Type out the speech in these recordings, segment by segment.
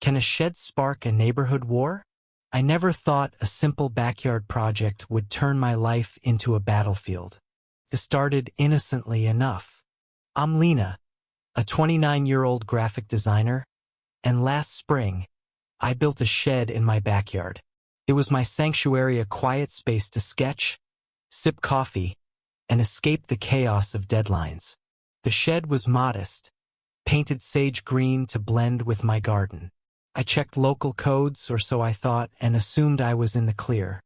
Can a shed spark a neighborhood war? I never thought a simple backyard project would turn my life into a battlefield. It started innocently enough. I'm Lena, a 29-year-old graphic designer, and last spring, I built a shed in my backyard. It was my sanctuary, a quiet space to sketch, sip coffee, and escape the chaos of deadlines. The shed was modest, painted sage green to blend with my garden. I checked local codes, or so I thought, and assumed I was in the clear.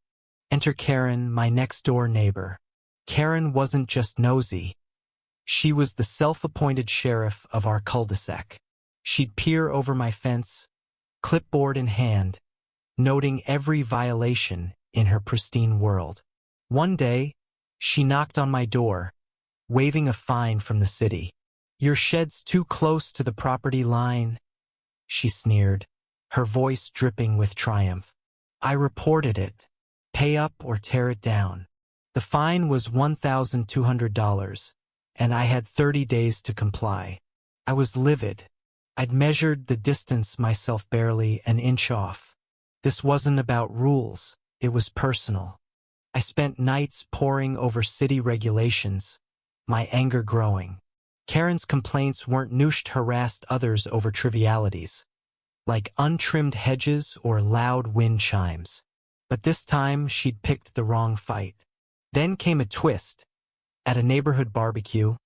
Enter Karen, my next-door neighbor. Karen wasn't just nosy. She was the self-appointed sheriff of our cul-de-sac. She'd peer over my fence, clipboard in hand, noting every violation in her pristine world. One day, she knocked on my door, waving a fine from the city. "Your shed's too close to the property line," she sneered, her voice dripping with triumph. I reported it. Pay up or tear it down. The fine was $1,200, and I had 30 days to comply. I was livid. I'd measured the distance myself, barely an inch off. This wasn't about rules, it was personal. I spent nights poring over city regulations, my anger growing. Karen's complaints weren't new. She harassed others over trivialities, like untrimmed hedges or loud wind chimes. But this time, she'd picked the wrong fight. Then came a twist. At a neighborhood barbecue,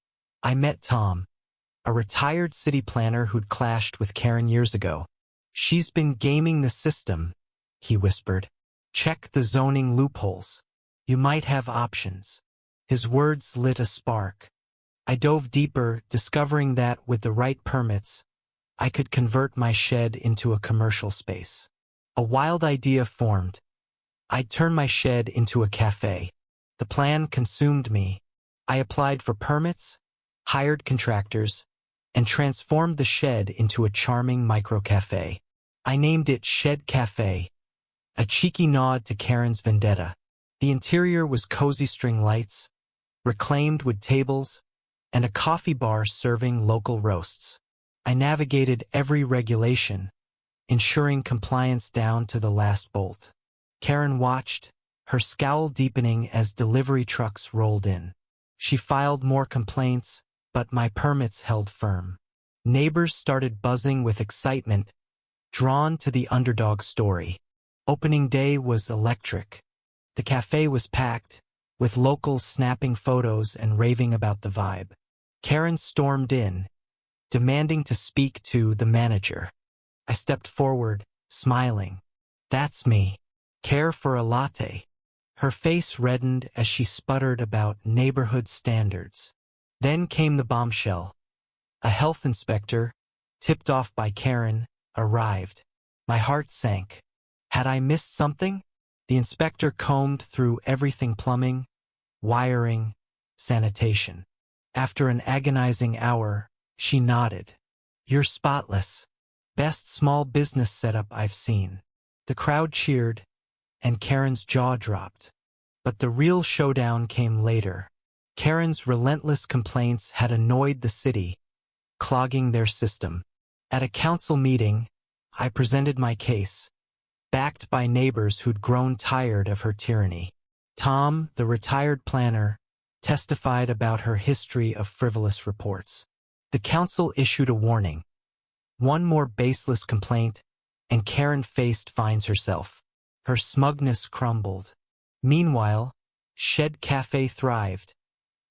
I met Tom, a retired city planner who'd clashed with Karen years ago. "She's been gaming the system," he whispered. "Check the zoning loopholes. You might have options." His words lit a spark. I dove deeper, discovering that with the right permits, I could convert my shed into a commercial space. A wild idea formed. I'd turn my shed into a cafe. The plan consumed me. I applied for permits, hired contractors, and transformed the shed into a charming micro-cafe. I named it Shed Café, a cheeky nod to Karen's vendetta. The interior was cozy string lights, reclaimed wood tables, and a coffee bar serving local roasts. I navigated every regulation, ensuring compliance down to the last bolt. Karen watched, her scowl deepening as delivery trucks rolled in. She filed more complaints, but my permits held firm. Neighbors started buzzing with excitement, drawn to the underdog story. Opening day was electric. The cafe was packed, with locals snapping photos and raving about the vibe. Karen stormed in, demanding to speak to the manager. I stepped forward, smiling. "That's me. Care for a latte?" Her face reddened as she sputtered about neighborhood standards. Then came the bombshell. A health inspector, tipped off by Karen, arrived. My heart sank. Had I missed something? The inspector combed through everything: plumbing, wiring, sanitation. After an agonizing hour, she nodded. "You're spotless. Best small business setup I've seen." The crowd cheered, and Karen's jaw dropped. But the real showdown came later. Karen's relentless complaints had annoyed the city, clogging their system. At a council meeting, I presented my case, backed by neighbors who'd grown tired of her tyranny. Tom, the retired planner, testified about her history of frivolous reports. The council issued a warning. One more baseless complaint, and Karen faced fines herself. Her smugness crumbled. Meanwhile, Shed Café thrived,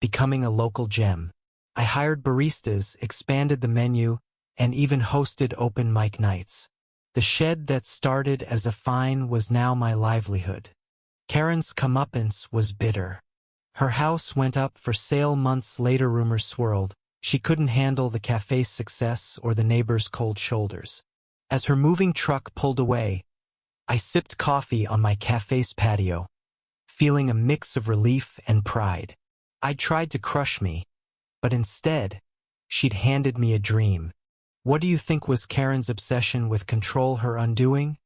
becoming a local gem. I hired baristas, expanded the menu, and even hosted open mic nights. The shed that started as a fine was now my livelihood. Karen's comeuppance was bitter. Her house went up for sale months later. Rumors swirled. She couldn't handle the cafe's success or the neighbors' cold shoulders. As her moving truck pulled away, I sipped coffee on my cafe's patio, feeling a mix of relief and pride. I'd tried to crush me, but instead, she'd handed me a dream. What do you think was Karen's obsession with control her undoing?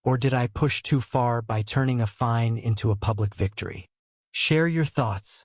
Or did I push too far by turning a fine into a public victory? Share your thoughts.